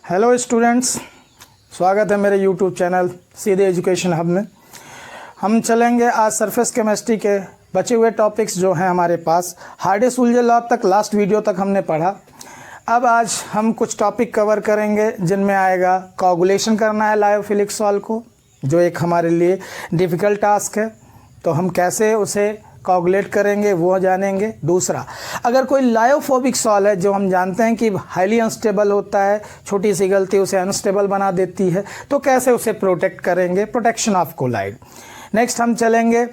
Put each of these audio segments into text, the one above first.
Hello students, स्वागत है मेरे यूट्यूब चैनल सीधे एजुकेशन हब में। हम चलेंगे आज सरफेस केमिस्ट्री के बचे हुए टॉपिक्स जो हैं हमारे पास। हार्डे सुलझे लॉ तक लास्ट वीडियो तक हमने पढ़ा। अब आज हम कुछ टॉपिक कवर करेंगे जिनमें आएगा कोगुलेशन करना है लायोफिलिक सॉल्ट को, जो एक हमारे लिए डिफ़िकल्ट टास्क है। तो हम कैसे उसे कोगुलेट करेंगे वो जानेंगे। दूसरा, अगर कोई लायोफोबिक सॉल्ट है जो हम जानते हैं कि हाईली अनस्टेबल होता है, छोटी सी गलती उसे अनस्टेबल बना देती है, तो कैसे उसे प्रोटेक्ट करेंगे, प्रोटेक्शन ऑफ कोलाइड। नेक्स्ट हम चलेंगे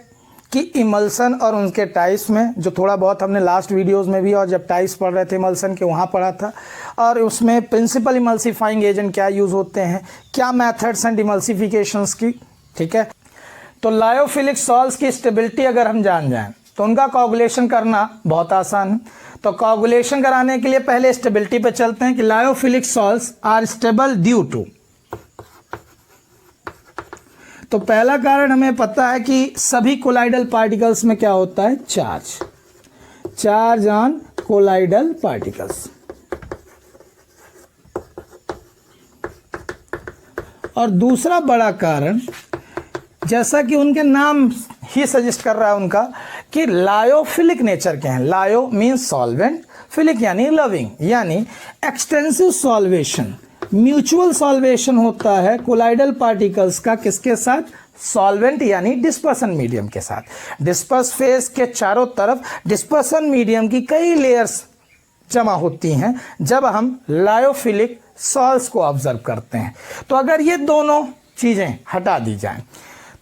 कि इमल्सन और उनके टाइप्स में, जो थोड़ा बहुत हमने लास्ट वीडियोस में भी और जब टाइप्स पढ़ रहे थे इमल्सन के वहाँ पढ़ा था, और उसमें प्रिंसिपल इमल्सिफाइंग एजेंट क्या यूज़ होते हैं, क्या मेथड्स हैं इमल्सिफिकेशंस की। ठीक है, तो लायोफिलिक सॉल्ट्स की स्टेबिलिटी अगर हम जान जाएं तो उनका कोगुलेशन करना बहुत आसान है। तो कोगुलेशन कराने के लिए पहले स्टेबिलिटी पे चलते हैं कि lyophilic salts are stable due to. तो पहला कारण हमें पता है कि सभी कोलाइडल पार्टिकल्स में क्या होता है, चार्ज ऑन कोलाइडल पार्टिकल्स। और दूसरा बड़ा कारण, जैसा कि उनके नाम ही सजेस्ट कर रहा है उनका, कि लायोफिलिक नेचर के हैं। लायो मीन्स सॉल्वेंट, फिलिक यानी लविंग, यानी एक्सटेंसिव सॉल्वेशन, म्यूचुअल सॉल्वेशन होता है कोलाइडल पार्टिकल्स का किसके साथ, सॉल्वेंट यानी डिस्पर्सन मीडियम के साथ। डिस्पर्स फेज के चारों तरफ डिस्पर्सन मीडियम की कई लेयर्स जमा होती हैं जब हम लायोफिलिक सॉल्ट्स को ऑब्जर्व करते हैं। तो अगर ये दोनों चीज़ें हटा दी जाएं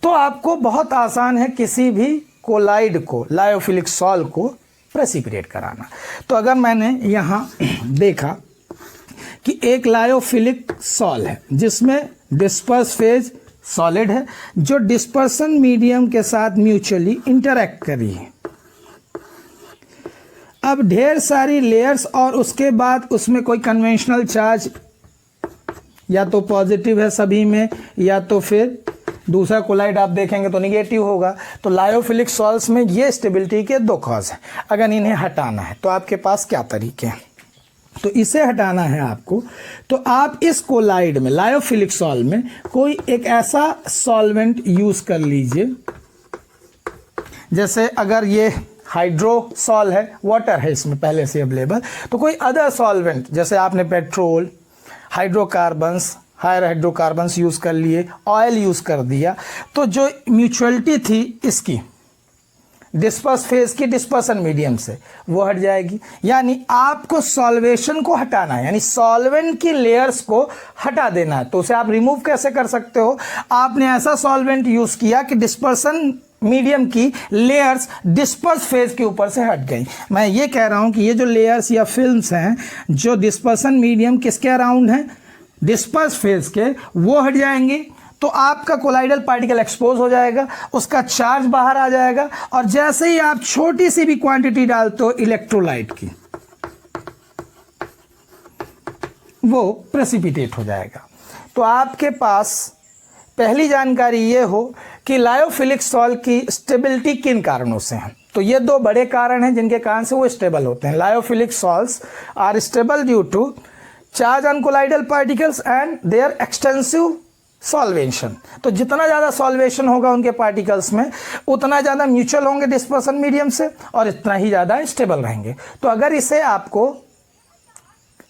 तो आपको बहुत आसान है किसी भी कोलाइड को, लायोफिलिक सॉल्ट को प्रेसिपिटेट कराना। तो अगर मैंने यहाँ देखा कि एक लायोफिलिक सॉल्ट है जिसमें डिस्पर्स फेज सॉलिड है जो डिस्पर्सन मीडियम के साथ म्यूचुअली इंटरैक्ट कर रही है। अब ढेर सारी लेयर्स और उसके बाद उसमें कोई कन्वेंशनल चार्ज या तो पॉजिटिव है सभी में, या तो फिर दूसरा कोलाइड आप देखेंगे तो निगेटिव होगा। तो लायोफिलिक सॉल्ट्स में ये स्टेबिलिटी के दो कॉज हैं। अगर इन्हें हटाना है तो आपके पास क्या तरीके हैं, तो इसे हटाना है आपको, तो आप इस कोलाइड में, लायोफिलिक सॉल्ट में कोई एक ऐसा सॉल्वेंट यूज कर लीजिए। जैसे अगर ये हाइड्रोसॉल है, वाटर है इसमें पहले से अवेलेबल, तो कोई अदर सॉल्वेंट, जैसे आपने petrol, hydrocarbons, higher hydrocarbons use कर लिए, ऑयल यूज़ कर दिया, तो जो म्यूचुअलिटी थी इसकी डिस्पर्स फेज की डिस्पर्सन मीडियम से, वो हट जाएगी। यानी आपको सॉल्वेशन को हटाना है, यानी सॉल्वेंट की लेयर्स को हटा देना है। तो उसे आप रिमूव कैसे कर सकते हो, आपने ऐसा सॉल्वेंट यूज़ किया कि डिस्पर्सन मीडियम की लेयर्स डिस्पर्स फेज के ऊपर से हट गई। मैं ये कह रहा हूँ कि ये जो लेयर्स या फिल्म्स हैं जो डिस्पर्सन मीडियम किसके अराउंड हैं, डिस्पर्स फेज के, वो हट जाएंगी। तो आपका कोलाइडल पार्टिकल एक्सपोज हो जाएगा, उसका चार्ज बाहर आ जाएगा, और जैसे ही आप छोटी सी भी क्वांटिटी डालते हो इलेक्ट्रोलाइट की, वो प्रेसिपिटेट हो जाएगा। तो आपके पास पहली जानकारी ये हो कि लायोफिलिक सॉल्ट की स्टेबिलिटी किन कारणों से है। तो ये दो बड़े कारण हैं जिनके कारण से वो स्टेबल होते हैं। Lyophilic salts are stable due to charge on colloidal particles and their extensive solvation. तो जितना ज़्यादा सॉल्वेशन होगा उनके पार्टिकल्स में, उतना ज़्यादा म्यूचुअल होंगे डिस्पर्सन मीडियम से, और इतना ही ज़्यादा स्टेबल रहेंगे। तो अगर इसे आपको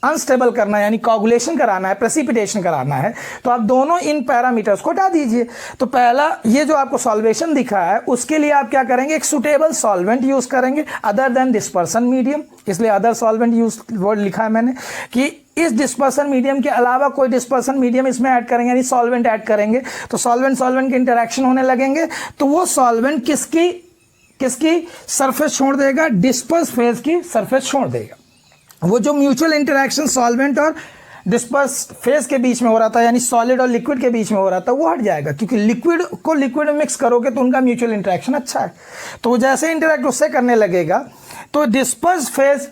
अनस्टेबल करना है, यानी कोगुलेशन कराना है, प्रेसिपिटेशन कराना है, तो आप दोनों इन पैरामीटर्स को हटा दीजिए। तो पहला, ये जो आपको सॉल्वेशन दिखा है उसके लिए आप क्या करेंगे, एक सुटेबल सॉल्वेंट यूज करेंगे अदर देन डिस्पर्सन मीडियम। इसलिए अदर सॉल्वेंट यूज वर्ड लिखा है मैंने, कि इस डिस्पर्सन मीडियम के अलावा कोई डिस्पर्सन मीडियम इसमें ऐड करेंगे, यानी सॉल्वेंट ऐड करेंगे। तो सॉल्वेंट के इंटरेक्शन होने लगेंगे, तो वो सॉल्वेंट किसकी सरफेस छोड़ देगा, डिस्पर्स फेज की सरफेस छोड़ देगा। वो जो म्यूचुअल इंटरेक्शन सॉल्वेंट और डिस्पर्स फेज के बीच में हो रहा था, यानी सॉलिड और लिक्विड के बीच में हो रहा था, वो हट जाएगा। क्योंकि लिक्विड को लिक्विड में मिक्स करोगे तो उनका म्यूचुअल इंटरेक्शन अच्छा है, तो वो जैसे इंटरेक्ट उससे करने लगेगा तो डिस्पर्स फेज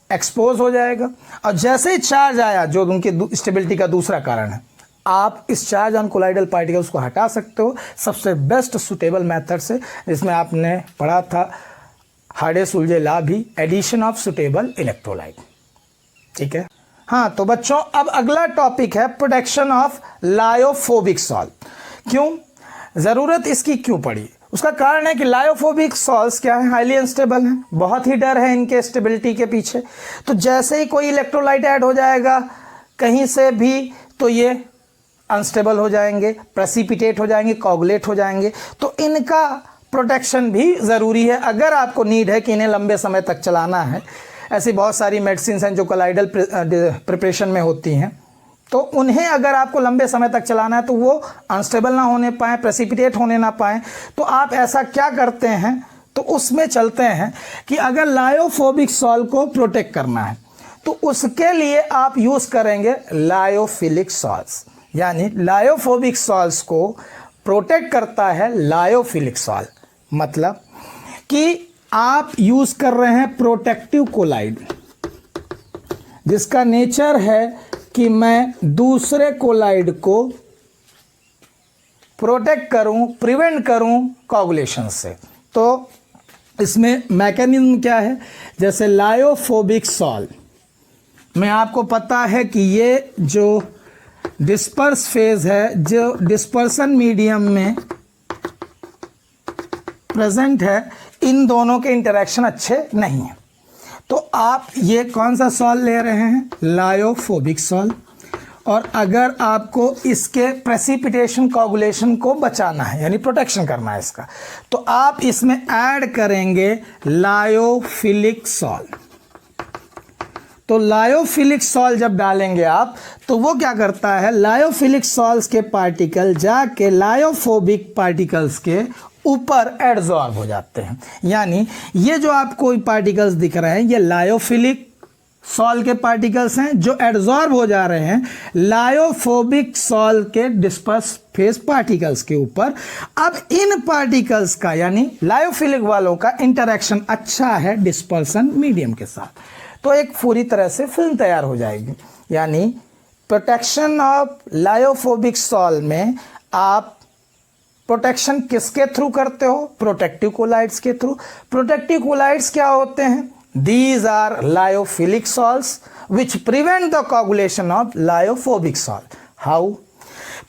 एक्सपोज हो जाएगा। और जैसे ही चार्ज आया, जो उनकी स्टेबिलिटी का दूसरा कारण है, आप इस चार्ज ऑन कोलाइडल पार्टिकल्स को हटा सकते हो सबसे बेस्ट सुटेबल मेथड से, जिसमें आपने पढ़ा था हार्डे सुलझे लॉ भी, एडिशन ऑफ सुटेबल इलेक्ट्रोलाइट। ठीक है, हाँ, तो बच्चों अब अगला टॉपिक है प्रोटेक्शन ऑफ लायोफोबिक सॉल्ट। क्यों ज़रूरत इसकी क्यों पड़ी? उसका कारण है कि लायोफोबिक सॉल्ट्स क्या है, हाईली अनस्टेबल हैं, बहुत ही डर है इनके स्टेबिलिटी के पीछे। तो जैसे ही कोई इलेक्ट्रोलाइट ऐड हो जाएगा कहीं से भी तो ये अनस्टेबल हो जाएंगे, प्रेसिपिटेट हो जाएंगे, कोगुलेट हो जाएंगे। तो इनका प्रोटेक्शन भी ज़रूरी है अगर आपको नीड है कि इन्हें लंबे समय तक चलाना है। ऐसी बहुत सारी मेडिसिन हैं जो कोलाइडल प्रिपरेशन में होती हैं, तो उन्हें अगर आपको लंबे समय तक चलाना है तो वो अनस्टेबल ना होने पाए, प्रेसिपिटेट होने ना पाए, तो आप ऐसा क्या करते हैं, तो उसमें चलते हैं कि अगर लायोफोबिक सॉल्ट को प्रोटेक्ट करना है तो उसके लिए आप यूज़ करेंगे लायोफिलिक सॉल्ट्स। यानी लायोफोबिक सॉल्ट्स को प्रोटेक्ट करता है लायोफिलिक सॉल्ट, मतलब कि आप यूज़ कर रहे हैं प्रोटेक्टिव कोलाइड, जिसका नेचर है कि मैं दूसरे कोलाइड को प्रोटेक्ट करूं, प्रिवेंट करूं कोगुलेशन से। तो इसमें मैकेनिज्म क्या है, जैसे लायोफोबिक सॉल्ट में आपको पता है कि ये जो डिस्पर्स फेज है, जो डिस्पर्सन मीडियम में प्रेजेंट है, इन दोनों के इंटरेक्शन अच्छे नहीं हैं। तो आप ये कौन सा सॉल्ट ले रहे हैं, लायोफोबिक सॉल्ट, और अगर आपको इसके प्रेसिपिटेशन कोगुलेशन को बचाना है यानी प्रोटेक्शन करना है इसका, तो आप इसमें ऐड करेंगे लायोफिलिक सॉल्ट। तो लायोफिलिक सॉल्ट जब डालेंगे आप तो वो क्या करता है, लायोफिलिक सॉल्ट्स के पार्टिकल जाके लायोफोबिक पार्टिकल्स के ऊपर एडजॉर्ब हो जाते हैं। यानी ये जो आपको पार्टिकल्स दिख रहे हैं ये लायोफिलिक सॉल्ट के पार्टिकल्स हैं जो एडजॉर्ब हो जा रहे हैं लायोफोबिक सॉल्ट के डिस्पर्स फेज पार्टिकल्स के ऊपर। अब इन पार्टिकल्स का यानी लायोफिलिक वालों का इंटरेक्शन अच्छा है डिस्पर्सन मीडियम के साथ, तो एक पूरी तरह से फिल्म तैयार हो जाएगी। यानी प्रोटेक्शन ऑफ लायोफोबिक सॉल्ट में आप प्रोटेक्शन किसके थ्रू करते हो, प्रोटेक्टिव कोलाइड्स के थ्रू। प्रोटेक्टिव कोलाइड्स क्या होते हैं, these are lyophilic salts which prevent the coagulation of lyophobic salt. How?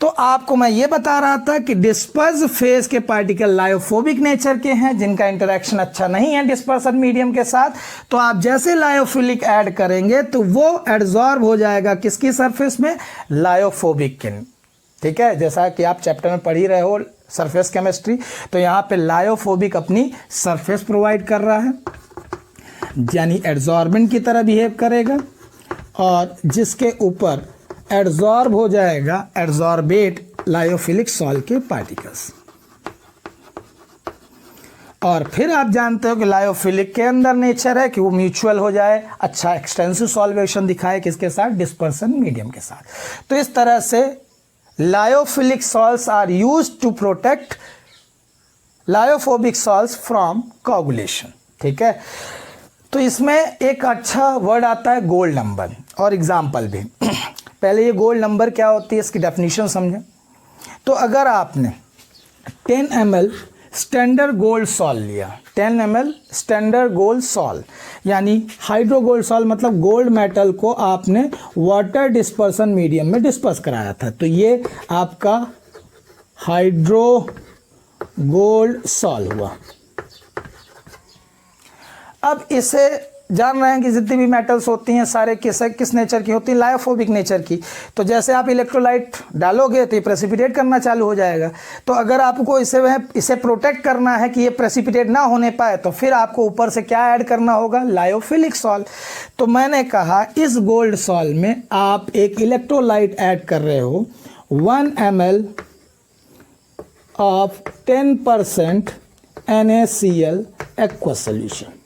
तो आपको मैं ये बता रहा था कि डिस्पर्स फेज के पार्टिकल लायोफोबिक नेचर के हैं जिनका इंटरेक्शन अच्छा नहीं है डिस्पर्सन मीडियम के साथ। तो आप जैसे लायोफिलिक ऐड करेंगे तो वो एडजॉर्ब हो जाएगा किसकी सरफेस में, लायोफोबिक के। ठीक है, जैसा कि आप चैप्टर में पढ़ ही रहे हो सरफेस केमिस्ट्री, तो यहाँ पे लायोफोबिक अपनी सरफेस प्रोवाइड कर रहा है यानी एड्जॉर्बेंट की तरह बिहेव करेगा, और जिसके ऊपर एड्जॉर्ब हो जाएगा एड्जॉर्बेट लायोफिलिक सॉल्ट के पार्टिकल्स। और फिर आप जानते हो कि लायोफिलिक के अंदर नेचर है कि वो म्यूचुअल हो जाए, अच्छा एक्सटेंसिव सॉल्वेशन दिखाए किसके साथ, डिस्पर्सन मीडियम के साथ। तो इस तरह से lyophilic salts are used to protect lyophobic salts from coagulation. ठीक है, तो इसमें एक अच्छा वर्ड आता है गोल्ड नंबर और एग्जाम्पल भी। पहले ये गोल्ड नंबर क्या होती है इसकी डेफिनेशन समझें। तो अगर आपने 10 ml स्टैंडर्ड गोल्ड सॉल्ट लिया, 10 ml स्टैंडर्ड गोल्ड सॉल्ट यानी हाइड्रो गोल्ड सॉल्ट, मतलब गोल्ड मेटल को आपने वाटर डिस्पर्सन मीडियम में डिस्पर्स कराया था, तो ये आपका हाइड्रो गोल्ड सॉल्ट हुआ। अब इसे जान रहे हैं कि जितनी भी मेटल्स होती हैं सारे किस नेचर की होती हैं, लायोफोबिक नेचर की। तो जैसे आप इलेक्ट्रोलाइट डालोगे तो ये प्रेसिपिटेट करना चालू हो जाएगा। तो अगर आपको इसे प्रोटेक्ट करना है कि ये प्रेसिपिटेट ना होने पाए तो फिर आपको ऊपर से क्या ऐड करना होगा, लायोफिलिक सॉल्ट। तो मैंने कहा इस गोल्ड सॉल्ट में आप एक इलेक्ट्रोलाइट ऐड कर रहे हो 1 ml of 10% NaCl aqua solution.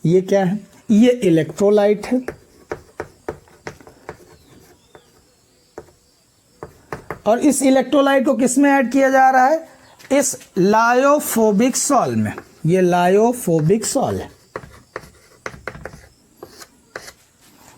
ये क्या है, ये इलेक्ट्रोलाइट है और इस इलेक्ट्रोलाइट को किस में ऐड किया जा रहा है, इस लायोफोबिक सॉल्ट में। ये लायोफोबिक सॉल्ट है।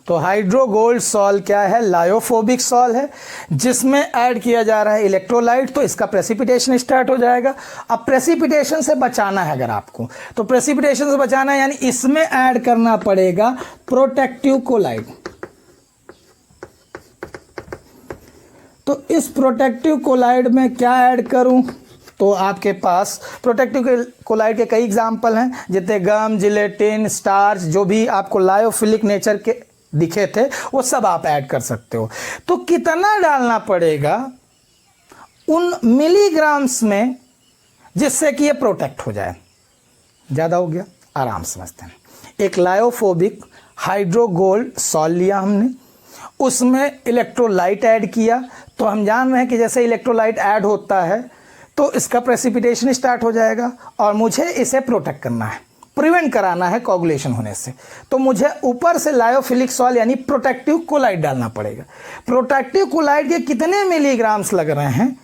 तो हाइड्रो गोल्ड सॉल्ट क्या है, लायोफोबिक सॉल्ट है जिसमें ऐड किया जा रहा है इलेक्ट्रोलाइट, तो इसका प्रेसिपिटेशन स्टार्ट हो जाएगा। अब प्रेसिपिटेशन से बचाना है अगर आपको, तो प्रेसिपिटेशन से बचाना है यानी इसमें ऐड करना पड़ेगा प्रोटेक्टिव कोलाइड। तो इस प्रोटेक्टिव कोलाइड में क्या ऐड करूं? तो आपके पास प्रोटेक्टिव कोलाइड के कई एग्जाम्पल हैं, जैसे गम, जिलेटिन, स्टार्च, जो भी आपको लायोफिलिक नेचर के दिखे थे वो सब आप ऐड कर सकते हो। तो कितना डालना पड़ेगा उन मिलीग्राम्स में जिससे कि ये प्रोटेक्ट हो जाए? ज़्यादा हो गया, आराम समझते हैं। एक लायोफोबिक हाइड्रोगोल्ड सॉल लिया हमने, उसमें इलेक्ट्रोलाइट ऐड किया। तो हम जान रहे हैं कि जैसे इलेक्ट्रोलाइट ऐड होता है तो इसका प्रेसिपिटेशन स्टार्ट हो जाएगा और मुझे इसे प्रोटेक्ट करना है, प्रिवेंट कराना है कोगुलेशन होने से। तो मुझे ऊपर से लायोफिलिक सॉल यानी प्रोटेक्टिव कोलाइड डालना पड़ेगा। प्रोटेक्टिव कोलाइड के कितने मिलीग्राम्स लग रहे हैं,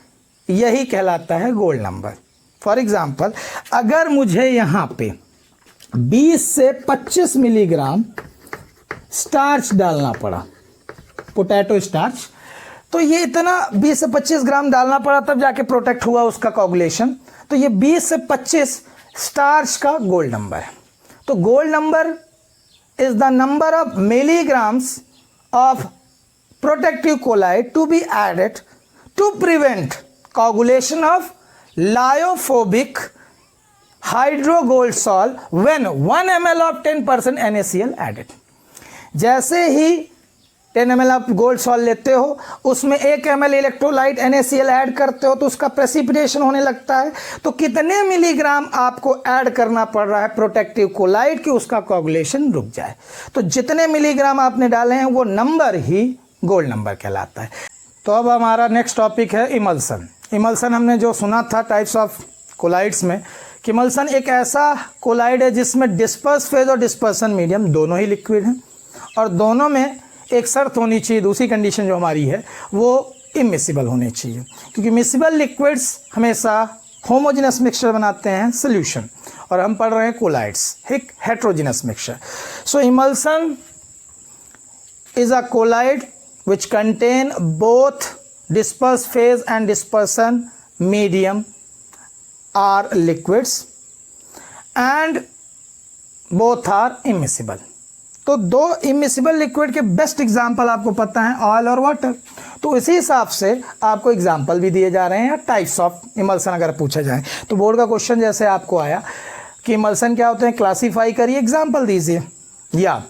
यही कहलाता है गोल्ड नंबर। फॉर एग्जाम्पल, अगर मुझे यहाँ पे 20 से 25 मिलीग्राम स्टार्च डालना पड़ा, पोटैटो स्टार्च, तो ये इतना 20 से 25 ग्राम डालना पड़ा तब जाके प्रोटेक्ट हुआ उसका कोगुलेशन। तो ये 20 से 25 स्टार्च का गोल्ड नंबर है। तो gold number is the number of milligrams of protective colloid to be added to prevent coagulation of lyophobic hydrogold sol when 1 ml of 10% NaCl added। जैसे ही 10 ml आप गोल्ड सॉल्ट लेते हो, उसमें 1 ml electrolyte NaCl add करते हो तो उसका प्रेसिपिटेशन होने लगता है। तो कितने मिलीग्राम आपको ऐड करना पड़ रहा है प्रोटेक्टिव कोलाइड कि उसका कोगुलेशन रुक जाए? तो जितने मिलीग्राम आपने डाले हैं वो नंबर ही गोल्ड नंबर कहलाता है। तो अब हमारा नेक्स्ट टॉपिक है इमल्सन। इमल्सन हमने जो सुना था टाइप्स ऑफ कोलाइड्स में, कि इमल्सन एक ऐसा कोलाइड है जिसमें डिस्पर्स फेज और डिस्पर्सन मीडियम दोनों ही लिक्विड हैं, और दोनों में एक शर्त होनी चाहिए, दूसरी कंडीशन जो हमारी है वो इमिसिबल होनी चाहिए, क्योंकि मिसिबल लिक्विड्स हमेशा होमोजेनस मिक्सचर बनाते हैं सॉल्यूशन, और हम पढ़ रहे हैं कोलाइड्स एक heterogeneous mixture. So emulsion is a colloid which contain both disperse phase and dispersion medium are liquids and both are immiscible। तो दो इमिसिबल लिक्विड के बेस्ट एग्जाम्पल आपको पता है, ऑयल और वाटर। तो इसी हिसाब से आपको एग्जाम्पल भी दिए जा रहे हैं या टाइप्स ऑफ इमल्सन अगर पूछा जाए तो बोर्ड का क्वेश्चन जैसे आपको आया कि इमल्सन क्या होते हैं, क्लासीफाई करिए, एग्जाम्पल दीजिए, या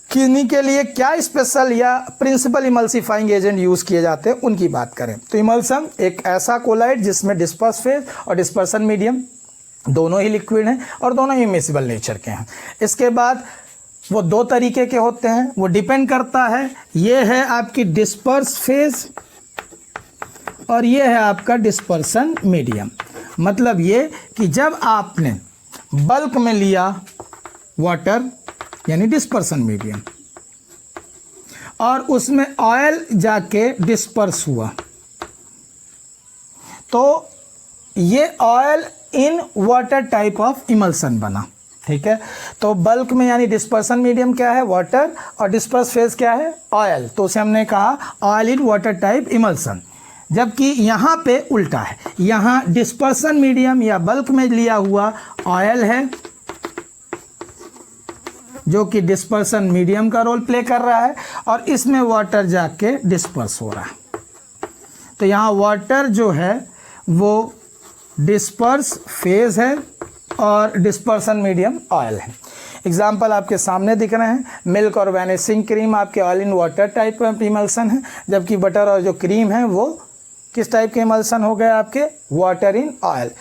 किन्हीं के लिए क्या स्पेशल या प्रिंसिपल इमल्सिफाइंग एजेंट यूज़ किए जाते हैं उनकी बात करें। तो इमल्सन एक ऐसा कोलाइड जिसमें डिस्पर्स फेज और डिस्पर्सन मीडियम दोनों ही लिक्विड हैं और दोनों ही इमिसिबल नेचर के हैं। इसके बाद वो दो तरीके के होते हैं, वो डिपेंड करता है, ये है आपकी डिस्पर्स फेज और ये है आपका डिस्पर्सन मीडियम। मतलब ये कि जब आपने बल्क में लिया वाटर यानी डिस्पर्सन मीडियम और उसमें ऑयल जाके डिस्पर्स हुआ, तो ये oil in water type of emulsion बना। ठीक है, तो बल्क में यानी डिस्पर्सन मीडियम क्या है, वाटर, और डिस्पर्स फेज क्या है, ऑयल, तो उसे हमने कहा oil in water type emulsion. जबकि यहाँ पे उल्टा है, यहाँ डिस्पर्सन मीडियम या बल्क में लिया हुआ ऑयल है जो कि डिस्पर्सन मीडियम का रोल प्ले कर रहा है और इसमें वाटर जाके डिस्पर्स हो रहा है। तो यहाँ वाटर जो है वो डिस्पर्स फेज है और डिस्पर्सन मीडियम ऑयल है। एग्जाम्पल आपके सामने दिख रहे हैं, मिल्क और वैनिशिंग क्रीम आपके oil in water type of emulsion है, जबकि बटर और जो क्रीम है वो किस टाइप के इमल्सन हो गए आपके, वाटर इन ऑयल।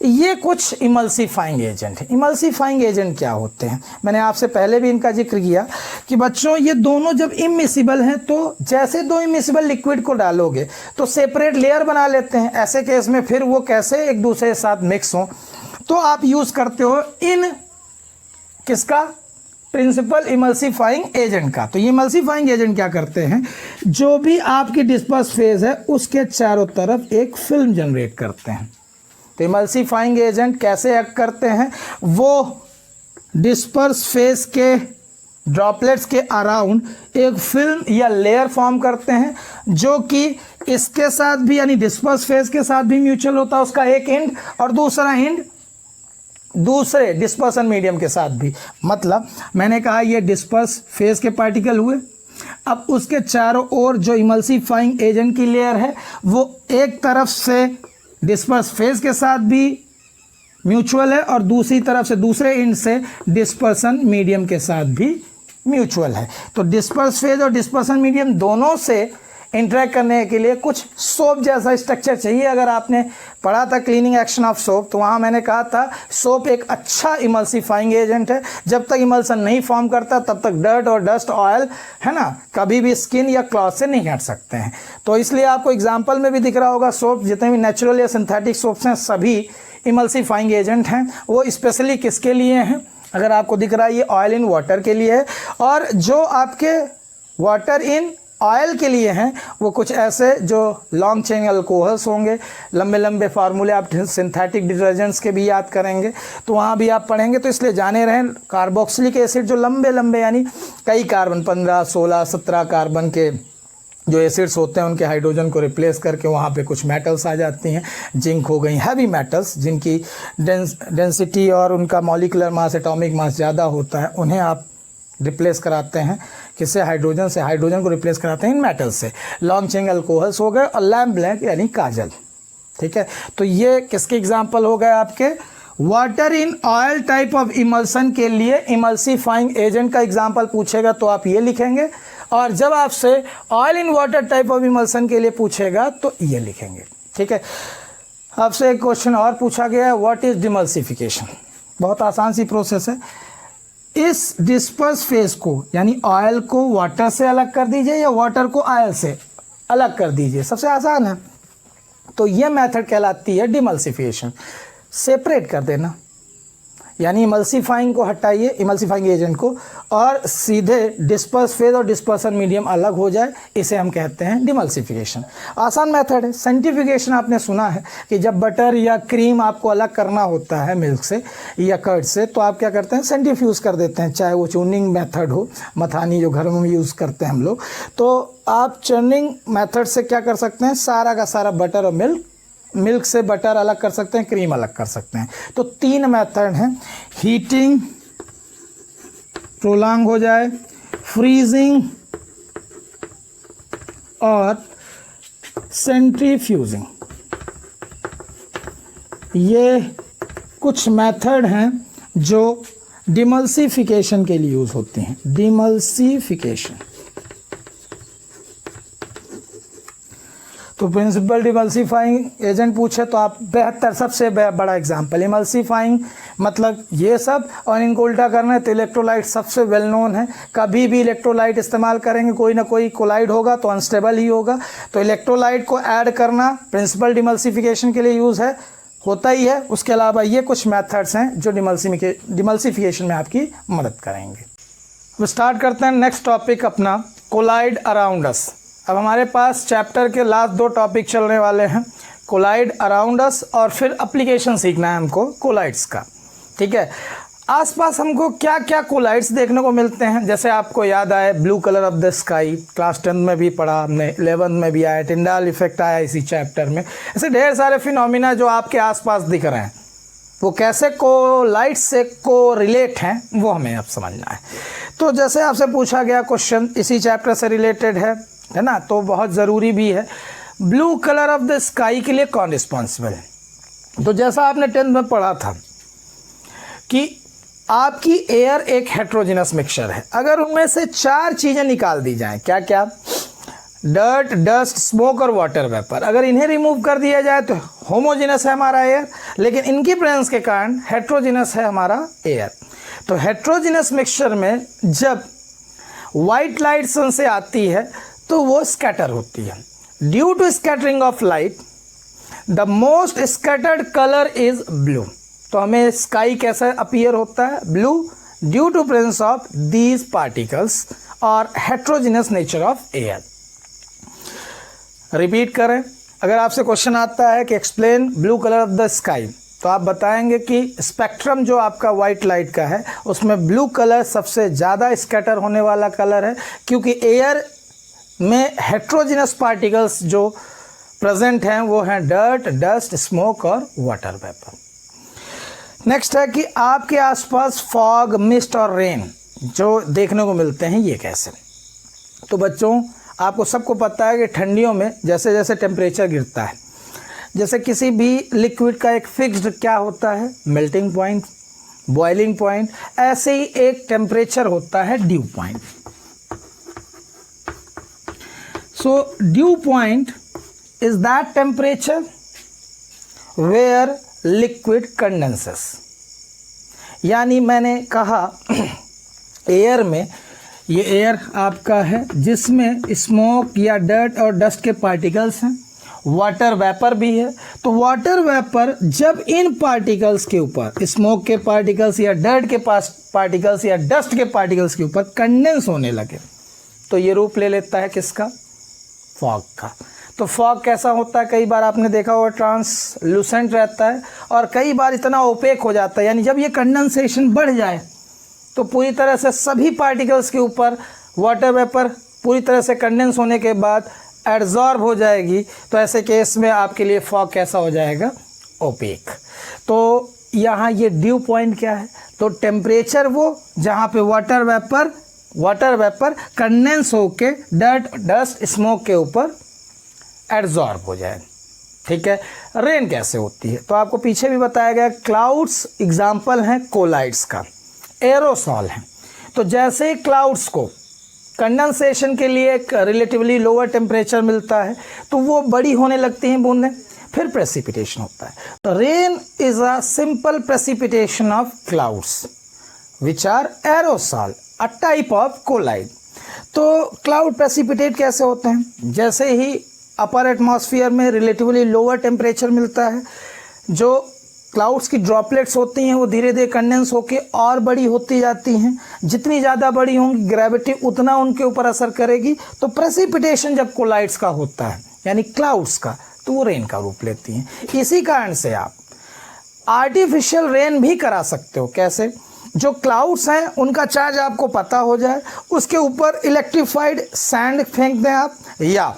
ये कुछ इमल्सिफाइंग एजेंट है। इमल्सिफाइंग एजेंट क्या होते हैं, मैंने आपसे पहले भी इनका जिक्र किया कि बच्चों ये दोनों जब इमिसिबल हैं तो जैसे दो इमिसिबल लिक्विड को डालोगे तो सेपरेट लेयर बना लेते हैं, ऐसे केस में फिर वो कैसे एक दूसरे के साथ मिक्स हों, तो आप यूज़ करते हो इन किसका, प्रिंसिपल इमल्सिफाइंग एजेंट का। तो ये इमल्सिफाइंग एजेंट क्या करते हैं, जो भी आपकी डिस्पर्स फेज है उसके चारों तरफ एक फिल्म जनरेट करते हैं। तो इमल्सिफाइंग एजेंट कैसे एक्ट करते हैं, वो डिस्पर्स फेज के ड्रॉपलेट्स के अराउंड एक फिल्म या लेयर फॉर्म करते हैं, जो कि इसके साथ भी यानी डिस्पर्स फेज के साथ भी म्यूचुअल होता है उसका एक एंड, और दूसरा एंड दूसरे डिस्पर्सन मीडियम के साथ भी। मतलब मैंने कहा ये डिस्पर्स फेज के पार्टिकल हुए अब उसके चारों ओर जो इमल्सिफाइंग एजेंट की लेयर है वो एक तरफ से डिस्पर्स फेज के साथ भी म्यूचुअल है और दूसरी तरफ से दूसरे एंड से डिस्पर्सन मीडियम के साथ भी म्यूचुअल है। तो डिस्पर्स फेज और डिस्पर्सन मीडियम दोनों से इंटरेक्ट करने के लिए कुछ सोप जैसा स्ट्रक्चर चाहिए। अगर आपने पढ़ा था क्लीनिंग एक्शन ऑफ सोप तो वहाँ मैंने कहा था सोप एक अच्छा इमल्सिफाइंग एजेंट है। जब तक इमल्सन नहीं फॉर्म करता तब तक डर्ट और डस्ट ऑयल है ना कभी भी स्किन या क्लॉथ से नहीं हट सकते हैं। तो इसलिए आपको एग्जाम्पल में भी दिख रहा होगा सोप जितने भी नेचुरल या सिंथेटिक सोप्स हैं सभी इमल्सिफाइंग एजेंट हैं। वो स्पेशली किसके लिए हैं? अगर आपको दिख रहा है ये ऑयल इन वाटर के लिए है और जो आपके वाटर इन ऑयल के लिए हैं वो कुछ ऐसे जो लॉन्ग चेन अल्कोहल्स होंगे। लंबे लंबे फार्मूले आप सिंथेटिक डिटर्जेंट्स के भी याद करेंगे तो वहाँ भी आप पढ़ेंगे, तो इसलिए जाने रहें। कार्बोक्सिलिक एसिड जो लंबे लंबे यानी कई कार्बन 15, 16, 17 कार्बन के जो एसिड्स होते हैं उनके हाइड्रोजन को रिप्लेस करके वहाँ पे कुछ मेटल्स आ जाती हैं। जिंक हो गई हैवी मेटल्स जिनकी डेंसिटी और उनका मॉलिकुलर मास एटॉमिक मास ज़्यादा होता है, उन्हें आप रिप्लेस कराते हैं किससे? हाइड्रोजन से। हाइड्रोजन को रिप्लेस कराते हैं इन मेटल से। लॉन्ग चेन अल्कोहल्स हो गए और लैम्प ब्लैक यानी काजल। ठीक है, तो ये किसके एग्जाम्पल हो गए आपके? Water in oil type of emulsion के लिए इमल्सिफाइंग एजेंट का एग्जाम्पल पूछेगा तो आप ये लिखेंगे, और जब आपसे oil in water type of emulsion के लिए पूछेगा तो ये लिखेंगे। ठीक है, आपसे एक क्वेश्चन और पूछा गया है, व्हाट इज डिमल्सिफिकेशन? बहुत आसान सी प्रोसेस है। इस डिस्पर्स फेज को यानी ऑयल को वाटर से अलग कर दीजिए या वाटर को ऑयल से अलग कर दीजिए, सबसे आसान है। तो ये मेथड कहलाती है डिमल्सिफिकेशन। सेपरेट कर देना यानी इमल्सिफाइंग को हटाइए, इमल्सिफाइंग एजेंट को, और सीधे डिस्पर्स फेज और डिस्पर्सन मीडियम अलग हो जाए, इसे हम कहते हैं डिमल्सिफिकेशन। आसान मेथड है। सेंट्रीफ्यूगेशन आपने सुना है कि जब बटर या क्रीम आपको अलग करना होता है मिल्क से या कर्ड से तो आप क्या करते हैं? सेंट्रीफ्यूज कर देते हैं, चाहे वो चूर्निंग मेथड हो, मथानी जो घर में यूज़ करते हैं हम लोग। तो आप चर्निंग मेथड से क्या कर सकते हैं? सारा का सारा बटर और मिल्क से बटर अलग कर सकते हैं, क्रीम अलग कर सकते हैं। तो 3 मेथड हैं, हीटिंग प्रोलॉन्ग हो जाए, फ्रीजिंग और सेंट्रीफ्यूजिंग। ये कुछ मेथड हैं जो डिमल्सिफिकेशन के लिए यूज होती हैं। डिमल्सिफिकेशन तो प्रिंसिपल डिमल्सिफाइंग एजेंट पूछे तो आप बेहतर सबसे बड़ा एग्जांपल इमल्सिफाइंग मतलब ये सब, और इनको उल्टा करना है तो इलेक्ट्रोलाइट सबसे वेल नोन है। कभी भी इलेक्ट्रोलाइट इस्तेमाल करेंगे कोई ना कोई कोलाइड होगा तो अनस्टेबल ही होगा, तो इलेक्ट्रोलाइट को ऐड करना प्रिंसिपल डिमल्सिफिकेशन के लिए यूज़ है, होता ही है। उसके अलावा ये कुछ मेथड्स हैं जो डिमल्सिफिकेशन में आपकी मदद करेंगे। अब स्टार्ट करते हैं नेक्स्ट टॉपिक अपना, कोलाइड अराउंड अस। अब हमारे पास चैप्टर के लास्ट 2 टॉपिक चलने वाले हैं, कोलाइड अराउंड अस और फिर एप्लीकेशन सीखना है हमको कोलाइड्स का। ठीक है, आसपास हमको क्या क्या कोलाइड्स देखने को मिलते हैं? जैसे आपको याद आए blue colour of the sky, class 10 में भी पढ़ा हमने, 11 में भी आया, टिंडाल इफेक्ट आया इसी चैप्टर में। ऐसे ढेर सारे फिनोमिना जो आपके आसपास दिख रहे हैं वो कैसे कोलाइड से को रिलेट हैं वो हमें अब समझना है। तो जैसे आपसे पूछा गया क्वेश्चन इसी चैप्टर से रिलेटेड है ना, तो बहुत ज़रूरी भी है। Blue colour of the sky के लिए कौन रिस्पॉन्सिबल है? तो जैसा आपने 10th में पढ़ा था कि आपकी एयर एक हेट्रोजिनस मिक्सचर है। अगर उनमें से 4 चीज़ें निकाल दी जाएं, क्या क्या? डर्ट, डस्ट, स्मोक और वाटर वेपर। अगर इन्हें रिमूव कर दिया जाए तो होमोजिनस है हमारा एयर, लेकिन इनकी प्रेजेंस के कारण हेट्रोजिनस है हमारा एयर। तो हेट्रोजिनस मिक्सचर में जब वाइट लाइट सन से आती है तो वो स्कैटर होती है। Due to scattering of light the most scattered colour is blue. तो हमें स्काई कैसा अपीयर होता है? Blue, due to presence of these particles और heterogenous nature of air. Repeat करें, अगर आपसे क्वेश्चन आता है कि explain blue colour of the sky, तो आप बताएंगे कि स्पेक्ट्रम जो आपका वाइट लाइट का है उसमें ब्लू कलर सबसे ज़्यादा स्कैटर होने वाला कलर है, क्योंकि एयर में हेट्रोजिनस पार्टिकल्स जो प्रेजेंट हैं वो हैं डर्ट, डस्ट, स्मोक और वाटर वेपर। नेक्स्ट है कि आपके आसपास फॉग, मिस्ट और रेन जो देखने को मिलते हैं ये कैसे? तो बच्चों आपको सबको पता है कि ठंडियों में जैसे जैसे टेम्परेचर गिरता है, जैसे किसी भी लिक्विड का एक फिक्स्ड क्या होता है, मेल्टिंग पॉइंट, बॉइलिंग पॉइंट, ऐसे ही एक टेम्परेचर होता है dew point. So dew point is that temperature where liquid condenses. यानी मैंने कहा एयर में, ये एयर आपका है जिसमें स्मोक या डर्ट और डस्ट के पार्टिकल्स हैं, वाटर वेपर भी है। तो वाटर वेपर जब इन पार्टिकल्स के ऊपर, स्मोक के पार्टिकल्स या डर्ट के पार्टिकल्स या डस्ट के पार्टिकल्स के ऊपर कंडेंस होने लगे तो ये रूप ले लेता है किसका, फॉग का। तो फॉग कैसा होता है, कई बार आपने देखा होगा ट्रांसलूसेंट रहता है और कई बार इतना ओपेक हो जाता है, यानी जब ये कंडेंसेशन बढ़ जाए तो पूरी तरह से सभी पार्टिकल्स के ऊपर वाटर वेपर पूरी तरह से कंडेंस होने के बाद एब्जॉर्ब हो जाएगी। तो ऐसे केस में आपके लिए फॉग कैसा हो जाएगा, ओपेक। तो यहाँ ये ड्यू पॉइंट क्या है, तो टेम्परेचर वो जहाँ पे वाटर वेपर कंडेंस होके डर्ट डस्ट स्मोक के ऊपर एब्जॉर्ब हो जाए। ठीक है। रेन कैसे होती है, तो आपको पीछे भी बताया गया, क्लाउड्स एग्जाम्पल हैं कोलाइड्स का, एरोसॉल हैं। तो जैसे क्लाउड्स को कंडेंसेशन के लिए एक रिलेटिवली लोअर टेम्परेचर मिलता है तो वो बड़ी होने लगती हैं बूंदें, फिर प्रेसिपिटेशन होता है। तो rain is a simple precipitation of clouds which are aerosol, a type of colloid. तो क्लाउड प्रेसिपिटेट कैसे होते हैं, जैसे ही अपर एटमॉस्फेयर में रिलेटिवली लोअर टेम्परेचर मिलता है, जो क्लाउड्स की ड्रॉपलेट्स होती हैं वो धीरे धीरे कंडेंस होके और बड़ी होती जाती हैं। जितनी ज़्यादा बड़ी होंगी ग्रेविटी उतना उनके ऊपर असर करेगी। तो प्रेसिपिटेशन जब कोलाइड्स का होता है यानी क्लाउड्स का, तो वो रेन का रूप लेती हैं। इसी कारण से आप आर्टिफिशियल रेन भी करा सकते हो। कैसे, जो क्लाउड्स हैं उनका चार्ज आपको पता हो जाए, उसके ऊपर इलेक्ट्रिफाइड सैंड फेंक दें आप या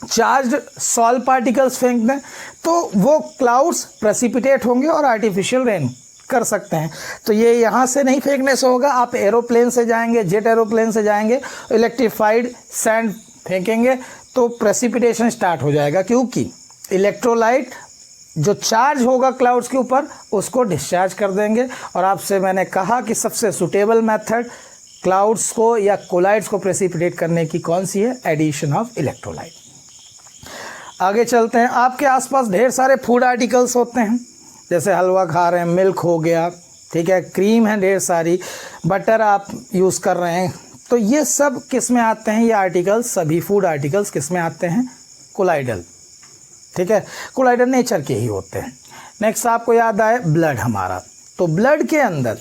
चार्ज्ड सॉल्ट पार्टिकल्स फेंक दें, तो वो क्लाउड्स प्रेसिपिटेट होंगे और आर्टिफिशियल रेन कर सकते हैं। तो ये यहाँ से नहीं फेंकने से होगा, आप एरोप्लेन से जाएंगे, जेट एरोप्लेन से जाएंगे, इलेक्ट्रिफाइड सैंड फेंकेंगे तो प्रेसिपिटेशन स्टार्ट हो जाएगा, क्योंकि इलेक्ट्रोलाइट जो चार्ज होगा क्लाउड्स के ऊपर उसको डिस्चार्ज कर देंगे। और आपसे मैंने कहा कि सबसे सुटेबल मेथड क्लाउड्स को या कोलाइड्स को प्रेसिपिटेट करने की कौन सी है, एडिशन ऑफ इलेक्ट्रोलाइट। आगे चलते हैं। आपके आसपास ढेर सारे फूड आर्टिकल्स होते हैं, जैसे हलवा खा रहे हैं, मिल्क हो गया, ठीक है, क्रीम है ढेर सारी, बटर आप यूज़ कर रहे हैं, तो ये सब किस में आते हैं, ये आर्टिकल्स सभी फूड आर्टिकल्स किस में आते हैं, कोलाइडल। ठीक है, कोलाइडल नेचर के ही होते हैं। नेक्स्ट आपको याद आए ब्लड हमारा, तो ब्लड के अंदर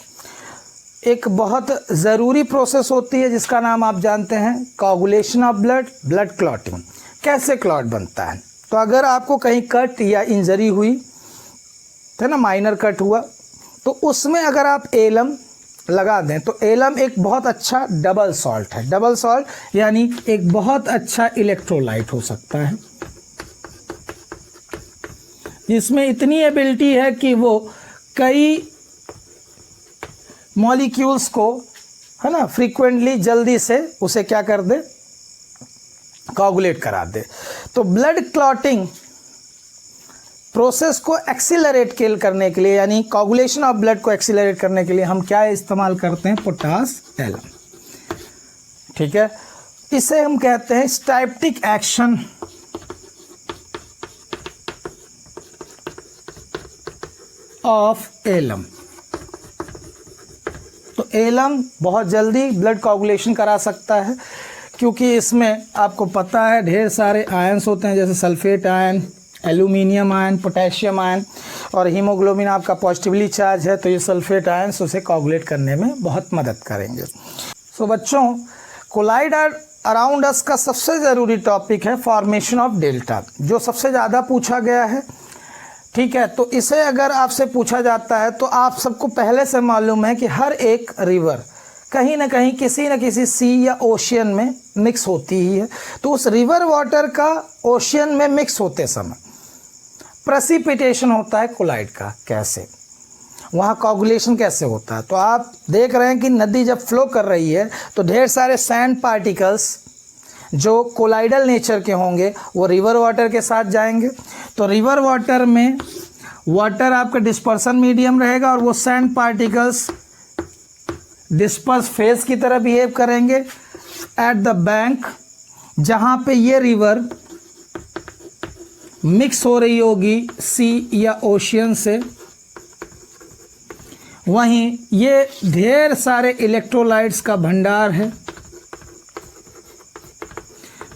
एक बहुत ज़रूरी प्रोसेस होती है जिसका नाम आप जानते हैं coagulation of blood, blood clotting. कैसे क्लॉट बनता है, तो अगर आपको कहीं कट या इंजरी हुई है ना, माइनर कट हुआ, तो उसमें अगर आप एलम लगा दें तो एलम एक बहुत अच्छा डबल सॉल्ट है। डबल सॉल्ट यानी एक बहुत अच्छा इलेक्ट्रोलाइट हो सकता है जिसमें इतनी एबिलिटी है कि वो कई मॉलिक्यूल्स को, है ना, फ्रीक्वेंटली जल्दी से उसे क्या कर दे, कोगुलेट करा दे। तो ब्लड क्लॉटिंग प्रोसेस को एक्सीलरेट करने के लिए, यानी कोगुलेशन ऑफ ब्लड को एक्सीलरेट करने के लिए हम क्या इस्तेमाल करते हैं, पोटास एलम। ठीक है, इसे हम कहते हैं स्टाइप्टिक एक्शन ऑफ एलम। तो एलम बहुत जल्दी ब्लड कोगुलेशन करा सकता है, क्योंकि इसमें आपको पता है ढेर सारे आयंस होते हैं, जैसे sulphate ion, aluminium ion, potassium ion, और हीमोग्लोबिन आपका पॉजिटिवली चार्ज है, तो ये सल्फेट आयंस उसे कोगुलेट करने में बहुत मदद करेंगे। सो बच्चों, कोलाइड अराउंड अस का सबसे ज़रूरी टॉपिक है फॉर्मेशन ऑफ डेल्टा, जो सबसे ज़्यादा पूछा गया है। ठीक है, तो इसे अगर आपसे पूछा जाता है तो आप सबको पहले से मालूम है कि हर एक रिवर कहीं ना कहीं किसी न किसी सी या ओशियन में मिक्स होती ही है। तो उस रिवर वाटर का ओशियन में मिक्स होते समय प्रेसिपिटेशन होता है कोलाइड का। कैसे, वहाँ कोगुलेशन कैसे होता है, तो आप देख रहे हैं कि नदी जब फ्लो कर रही है तो ढेर सारे सैंड पार्टिकल्स जो कोलाइडल नेचर के होंगे वो रिवर वाटर के साथ जाएंगे। तो रिवर वाटर में वाटर आपका डिस्पर्सन मीडियम रहेगा और वो सैंड पार्टिकल्स डिस्पर्स फेज की तरह बिहेव करेंगे एट द बैंक, जहाँ पे ये रिवर मिक्स हो रही होगी सी या ओशियन से। वहीं ये ढेर सारे इलेक्ट्रोलाइट्स का भंडार है।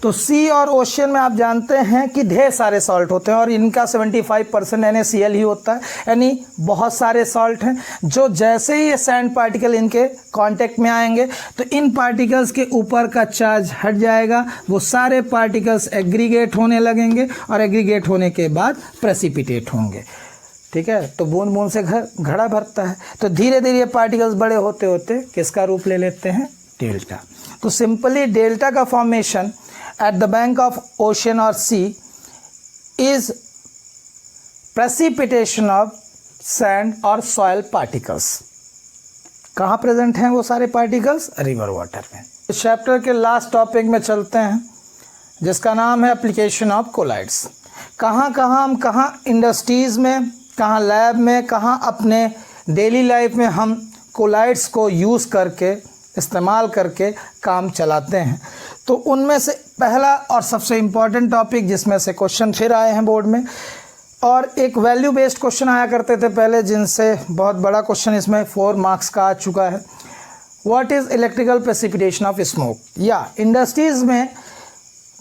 तो सी और ओशियन में आप जानते हैं कि ढेर सारे सॉल्ट होते हैं और इनका 75% NaCl ही होता है, यानी बहुत सारे सॉल्ट हैं जो जैसे ही ये सैंड पार्टिकल इनके कांटेक्ट में आएंगे तो इन पार्टिकल्स के ऊपर का चार्ज हट जाएगा, वो सारे पार्टिकल्स एग्रीगेट होने लगेंगे और एग्रीगेट होने के बाद प्रेसिपिटेट होंगे। ठीक है, तो बूंद बूंद से घड़ा भरता है। तो धीरे धीरे ये पार्टिकल्स बड़े होते होते किसका रूप ले लेते हैं? डेल्टा। तो सिंपली डेल्टा का formation at the bank of ocean or sea is precipitation of sand or soil particles। कहाँ प्रेजेंट हैं वो सारे पार्टिकल्स? रिवर वाटर में। इस चैप्टर के लास्ट टॉपिक में चलते हैं जिसका नाम है एप्लीकेशन ऑफ कोलाइड्स। कहाँ इंडस्ट्रीज़ में, कहाँ लैब में, कहाँ अपने डेली लाइफ में हम कोलाइड्स को यूज़ करके, इस्तेमाल करके काम चलाते हैं। तो उनमें से पहला और सबसे इम्पॉर्टेंट टॉपिक जिसमें से क्वेश्चन फिर आए हैं बोर्ड में, और एक वैल्यू बेस्ड क्वेश्चन आया करते थे पहले, जिनसे बहुत बड़ा क्वेश्चन इसमें 4 मार्क्स का आ चुका है। What is electrical precipitation of smoke? या इंडस्ट्रीज़ में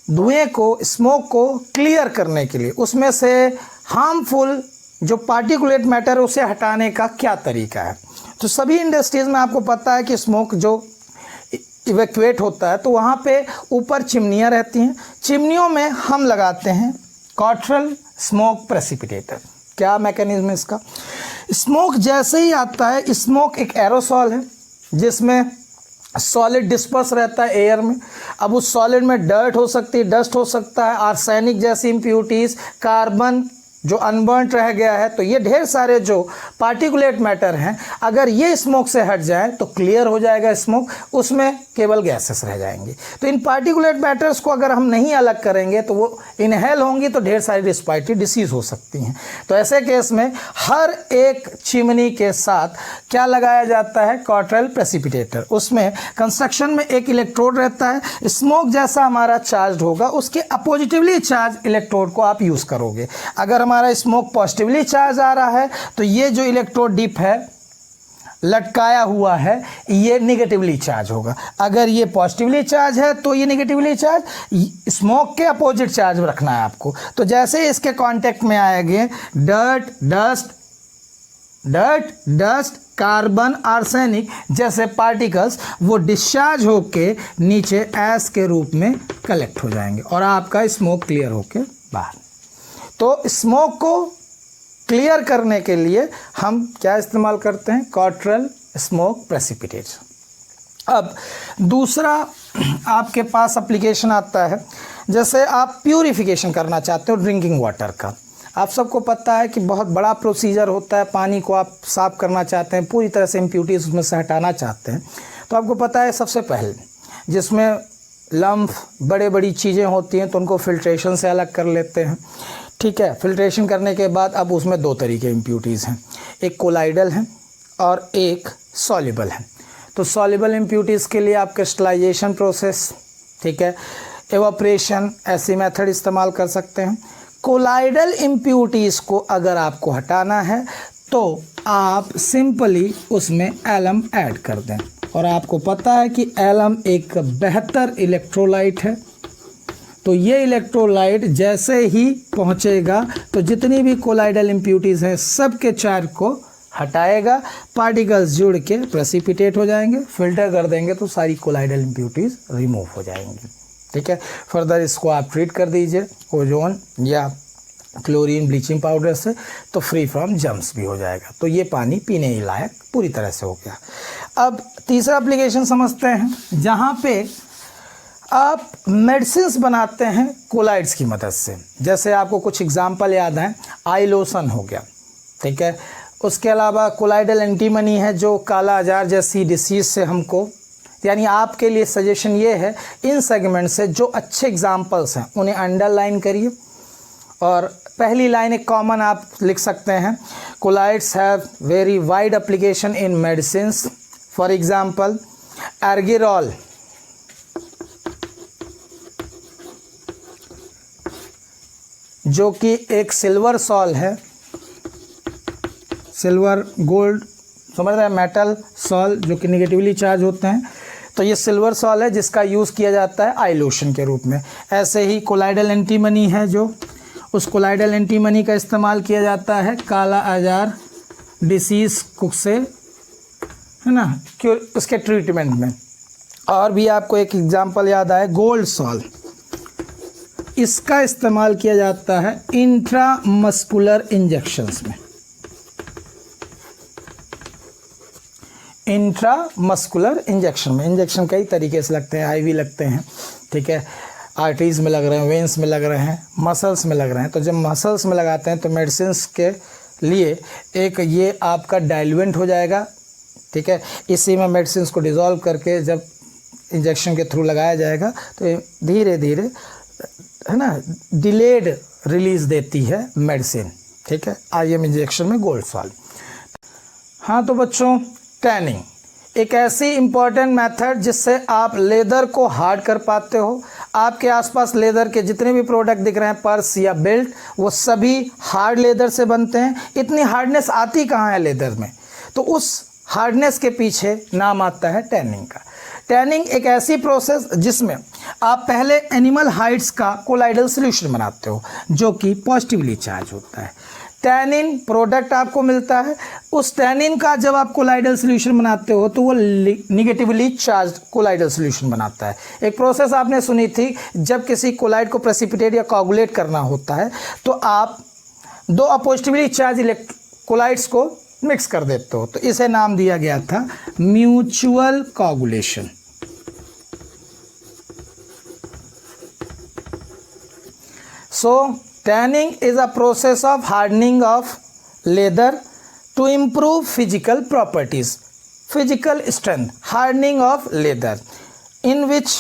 धुएं को, स्मोक को क्लियर करने के लिए उसमें से हार्मफुल जो पार्टिकुलेट मैटर है उसे हटाने का क्या तरीका है? तो सभी इंडस्ट्रीज़ में आपको पता है कि स्मोक जो इवैक्यूएट होता है तो वहाँ पे ऊपर चिमनियाँ रहती हैं। चिमनियों में हम लगाते हैं कॉटरल स्मोक प्रेसिपिटेटर। क्या मैकेनिज्म है इसका? स्मोक जैसे ही आता है, स्मोक एक एरोसॉल है जिसमें सॉलिड डिस्पर्स रहता है एयर में। अब उस सॉलिड में डर्ट हो सकती है, डस्ट हो सकता है, आर्सेनिक जैसी इम्प्यूरिटीज़, कार्बन जो अनबर्न्ड रह गया है। तो ये ढेर सारे जो पार्टिकुलेट मैटर हैं, अगर ये स्मोक से हट जाए तो क्लियर हो जाएगा स्मोक, उसमें केवल गैसेस रह जाएंगी। तो इन पार्टिकुलेट मैटर्स को अगर हम नहीं अलग करेंगे तो वो इनहेल होंगी तो ढेर सारी रिस्पायरेटरी डिसीज़ हो सकती हैं। तो ऐसे केस में हर एक चिमनी के साथ क्या लगाया जाता है? Cottrell precipitator. उसमें कंस्ट्रक्शन में एक इलेक्ट्रोड रहता है, स्मोक जैसा हमारा चार्ज होगा उसके अपोजिटिवली चार्ज इलेक्ट्रोड को आप यूज़ करोगे। अगर हमारा स्मोक पॉजिटिवली चार्ज आ रहा है तो ये जो इलेक्ट्रोड डिप है, लटकाया हुआ है, ये निगेटिवली चार्ज होगा। अगर ये पॉजिटिवली चार्ज है तो ये निगेटिवली चार्ज, स्मोक के अपोजिट चार्ज रखना है आपको। तो जैसे इसके कांटेक्ट में आएंगे डर्ट, डस्ट, कार्बन, आर्सेनिक जैसे पार्टिकल्स, वो डिस्चार्ज होके नीचे ऐश के रूप में कलेक्ट हो जाएंगे और आपका स्मोक क्लियर होके बाहर। तो स्मोक को क्लियर करने के लिए हम क्या इस्तेमाल करते हैं? Cottrell smoke precipitator. अब दूसरा आपके पास एप्लीकेशन आता है, जैसे आप प्यूरिफिकेशन करना चाहते हो ड्रिंकिंग वाटर का। आप सबको पता है कि बहुत बड़ा प्रोसीजर होता है, पानी को आप साफ़ करना चाहते हैं, पूरी तरह से इम्प्यूरिटीज़ उसमें से हटाना चाहते हैं। तो आपको पता है सबसे पहले जिसमें लम्फ, बड़े बड़ी चीज़ें होती हैं तो उनको फिल्ट्रेशन से अलग कर लेते हैं। ठीक है, फिल्ट्रेशन करने के बाद अब उसमें 2 तरीके इम्प्यूरिटीज़ हैं, एक कोलाइडल है और एक सॉल्युबल है। तो सॉल्युबल इम्प्यूरिटीज़ के लिए आप क्रिस्टलाइजेशन प्रोसेस, ठीक है, एवापोरेशन, ऐसी मेथड इस्तेमाल कर सकते हैं। कोलाइडल इम्प्यूरिटीज़ को अगर आपको हटाना है तो आप सिंपली उसमें एलम ऐड कर दें। और आपको पता है कि एलम एक बेहतर इलेक्ट्रोलाइट है। तो ये इलेक्ट्रोलाइट जैसे ही पहुंचेगा तो जितनी भी कोलाइडल इम्प्यूरिटीज़ हैं सब के चार्ज को हटाएगा, पार्टिकल्स जुड़ के प्रेसिपिटेट हो जाएंगे, फिल्टर कर देंगे तो सारी कोलाइडल इम्प्यूरिटीज़ रिमूव हो जाएंगी। ठीक है, फर्दर इसको आप ट्रीट कर दीजिए ओजोन या क्लोरीन ब्लीचिंग पाउडर से, तो फ्री फ्रॉम जर्म्स भी हो जाएगा। तो ये पानी पीने ही लायक पूरी तरह से हो गया। अब तीसरा एप्लीकेशन समझते हैं, जहाँ पे आप मेडिसिन्स बनाते हैं कोलाइड्स की मदद से। जैसे आपको कुछ एग्जाम्पल याद हैं, आई लोशन हो गया, ठीक है, उसके अलावा कोलाइडल एंटीमनी है जो काला अजार जैसी डिसीज़ से हमको यानी आपके लिए सजेशन ये है, इन सेगमेंट से जो अच्छे एग्जाम्पल्स हैं उन्हें अंडरलाइन करिए। और पहली लाइन एक कॉमन आप लिख सकते हैं, colloids have very wide application in medicines. For example argyrol जो कि एक सिल्वर सॉल है, सिल्वर गोल्ड समझ रहे हैं, मेटल सॉल जो कि निगेटिवली चार्ज होते हैं, तो ये सिल्वर सॉल है जिसका यूज़ किया जाता है आई लोशन के रूप में। ऐसे ही कोलाइडल एंटीमनी है, जो उस कोलाइडल एंटीमनी का इस्तेमाल किया जाता है काला आजार डिसीज़ से, है ना, क्योर उसके ट्रीटमेंट में। और भी आपको एक एग्जांपल याद आए, गोल्ड सॉल, इसका इस्तेमाल किया जाता है इंट्रामस्कुलर इंजेक्शंस में। इंट्रामस्कुलर इंजेक्शन में, इंजेक्शन कई तरीके से लगते हैं, आईवी लगते हैं, ठीक है, आर्टरीज में लग रहे हैं, वेंस में लग रहे हैं, मसल्स में लग रहे हैं। तो जब मसल्स में लगाते हैं तो मेडिसिन्स के लिए एक ये आपका डाइल्यूएंट हो जाएगा, ठीक है, इसी में मेडिसिन्स को डिज़ोल्व करके जब इंजेक्शन के थ्रू लगाया जाएगा तो धीरे धीरे, है ना, डिलेड रिलीज़ देती है मेडिसिन, ठीक है, आईएम इंजेक्शन में गोल्ड सॉल। हाँ तो बच्चों, टैनिंग एक ऐसी इम्पॉर्टेंट मेथड जिससे आप लेदर को हार्ड कर पाते हो। आपके आसपास लेदर के जितने भी प्रोडक्ट दिख रहे हैं, पर्स या बेल्ट, वो सभी हार्ड लेदर से बनते हैं। इतनी हार्डनेस आती कहाँ है लेदर में? तो उस हार्डनेस के पीछे नाम आता है टैनिंग का। टैनिंग एक ऐसी प्रोसेस जिसमें आप पहले एनिमल हाइड्स का कोलाइडल सॉल्यूशन बनाते हो जो कि पॉजिटिवली चार्ज होता है। टैनिन प्रोडक्ट आपको मिलता है, उस टैनिन का जब आप कोलाइडल सॉल्यूशन बनाते हो तो वो निगेटिवली चार्ज कोलाइडल सॉल्यूशन बनाता है। एक प्रोसेस आपने सुनी थी, जब किसी कोलाइड को प्रेसिपिटेट या कोगुलेट करना होता है तो आप दो अपोजिटिवली चार्ज कोलाइड्स को मिक्स कर देते हो, तो इसे नाम दिया गया था mutual coagulation. So tanning is a process of hardening of leather to improve physical properties, physical strength, hardening of leather, in which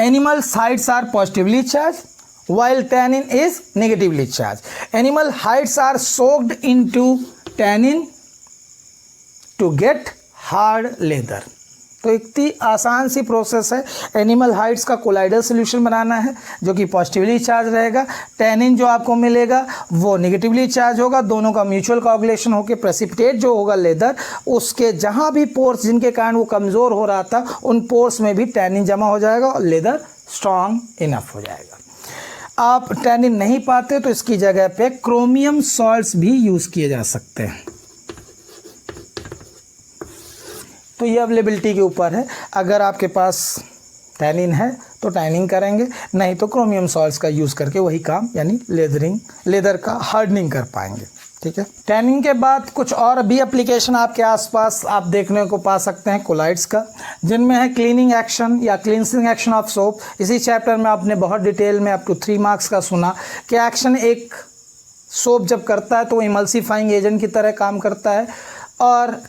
animal hides are positively charged while tannin is negatively charged. Animal hides are soaked into tannin to get hard leather. तो इतनी आसान सी process है, animal hides का colloidal solution बनाना है जो कि positively charge रहेगा, tannin जो आपको मिलेगा वो नेगेटिवली चार्ज होगा, दोनों का म्यूचुअल कोगुलेशन होकर प्रेसिपिटेट जो होगा लेदर, उसके जहाँ भी पोर्स जिनके कारण वो कमज़ोर हो रहा था उन पोर्स में भी टैनिन जमा हो जाएगा और लेदर स्ट्रॉन्ग इनफ हो जाएगा। आप टैनिन नहीं पाते तो इसकी जगह पे क्रोमियम सॉल्ट्स भी यूज़ किए जा सकते हैं। तो ये अवेलेबिलिटी के ऊपर है, अगर आपके पास टैनिन है तो टैनिंग करेंगे, नहीं तो क्रोमियम सॉल्ट्स का यूज़ करके वही काम यानी लेदर का हार्डनिंग कर पाएंगे, ठीक है। टैनिंग के बाद कुछ और भी एप्लीकेशन आपके आसपास आप देखने को पा सकते हैं कोलाइड्स का, जिनमें है क्लीनिंग एक्शन या क्लींसिंग एक्शन ऑफ सोप। इसी चैप्टर में आपने बहुत डिटेल में अप टू 3 मार्क्स का सुना कि एक्शन एक सोप जब करता है तो वो इमल्सिफाइंग एजेंट की तरह काम करता है और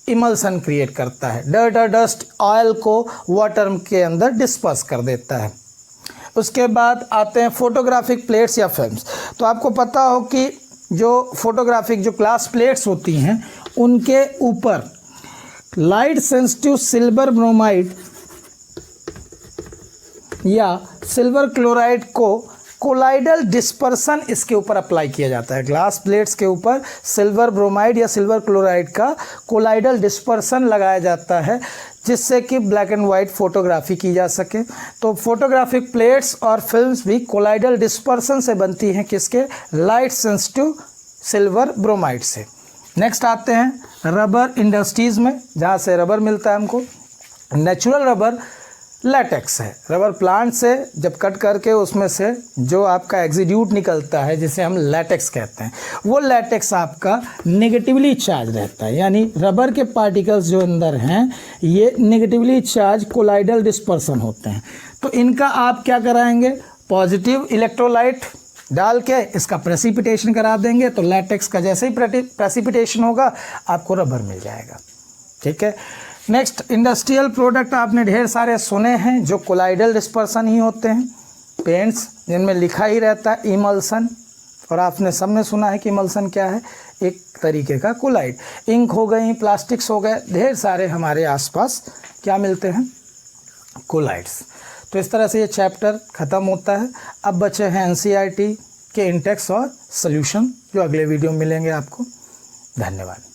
इमल्सन क्रिएट करता है, डर्ट और डस्ट ऑयल को वाटर के अंदर डिस्पर्स कर देता है। उसके बाद आते हैं फोटोग्राफिक प्लेट्स या फिल्म्स। तो आपको पता हो कि जो फोटोग्राफिक जो ग्लास प्लेट्स होती हैं उनके ऊपर लाइट सेंसिटिव सिल्वर ब्रोमाइड या सिल्वर क्लोराइड को कोलाइडल डिस्पर्सन इसके ऊपर अप्लाई किया जाता है। ग्लास प्लेट्स के ऊपर सिल्वर ब्रोमाइड या सिल्वर क्लोराइड का कोलाइडल डिस्पर्सन लगाया जाता है जिससे कि ब्लैक एंड वाइट फोटोग्राफी की जा सके। तो फोटोग्राफिक प्लेट्स और फिल्म्स भी कोलाइडल डिस्पर्सन से बनती हैं, किसके? लाइट सेंसिटिव सिल्वर ब्रोमाइड से। नेक्स्ट आते हैं रबर इंडस्ट्रीज़ में, जहाँ से रबर मिलता है हमको। नेचुरल रबर लैटेक्स है, रबर प्लांट से जब कट करके उसमें से जो आपका एग्जीड्यूट निकलता है जिसे हम लैटेक्स कहते हैं, वो लैटेक्स आपका नेगेटिवली चार्ज रहता है, यानी रबर के पार्टिकल्स जो अंदर हैं ये नेगेटिवली चार्ज कोलाइडल डिस्पर्सन होते हैं। तो इनका आप क्या कराएंगे? पॉजिटिव इलेक्ट्रोलाइट डाल के इसका प्रेसिपिटेशन करा देंगे, तो लैटेक्स का जैसे ही प्रेसिपिटेशन होगा आपको रबर मिल जाएगा, ठीक है। नेक्स्ट, इंडस्ट्रियल प्रोडक्ट आपने ढेर सारे सुने हैं जो कोलाइडल डिस्पर्सन ही होते हैं। पेंट्स जिनमें लिखा ही रहता है इमल्सन, और आपने सबने सुना है कि इमल्सन क्या है, एक तरीके का कोलाइड। इंक हो गई, प्लास्टिक्स हो गए, ढेर सारे हमारे आसपास क्या मिलते हैं, कोलाइड्स। तो इस तरह से ये चैप्टर ख़त्म होता है। अब बचे हैं एनसीईआरटी के इंटेक्स और सॉल्यूशन, जो अगले वीडियो में मिलेंगे आपको। धन्यवाद।